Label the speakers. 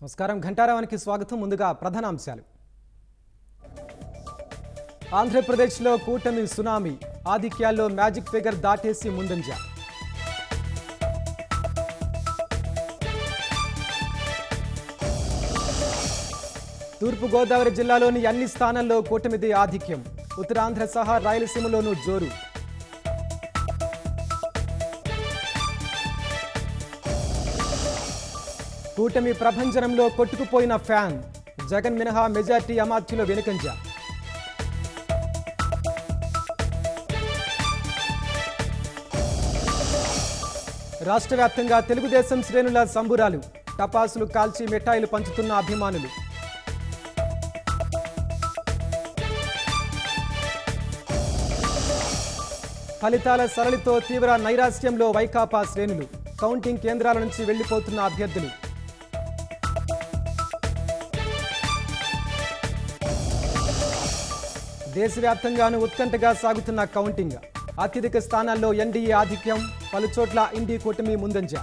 Speaker 1: నమస్కారం ఘంటారావానికి స్వాగతం. ముందుగా ప్రధానాంశాలు. ఆంధ్రప్రదేశ్లో కూటమి సునామీ, ఆధిక్యాల్లో మ్యాజిక్ ఫిగర్ దాటేసి ముందంజ. తూర్పుగోదావరి జిల్లాలోని అన్ని స్థానాల్లో కూటమిది ఆధిక్యం, ఉత్తరాంధ్ర సహా రాయలసీమలోనూ జోరు. కూటమి ప్రభంజనంలో కొట్టుకుపోయిన ఫ్యాన్, జగన్ మినహా మెజార్టీ అమాత్యుల వెనుకంజ. రాష్ట్ర వ్యాప్తంగా తెలుగుదేశం శ్రేణుల సంబురాలు, టపాసులు కాల్చి మిఠాయిలు పంచుతున్న అభిమానులు. ఫలితాల సరళితో తీవ్ర నైరాశ్యంలో వైకాపా శ్రేణులు, కౌంటింగ్ కేంద్రాల నుంచి వెళ్లిపోతున్న అభ్యర్థులు. దేశవ్యాప్తంగానూ ఉత్కంఠగా సాగుతున్న కౌంటింగ్, అత్యధిక స్థానాల్లో ఎన్డీఏ ఆధిక్యం, పలుచోట్ల ఇండి కూటమి ముందంజ.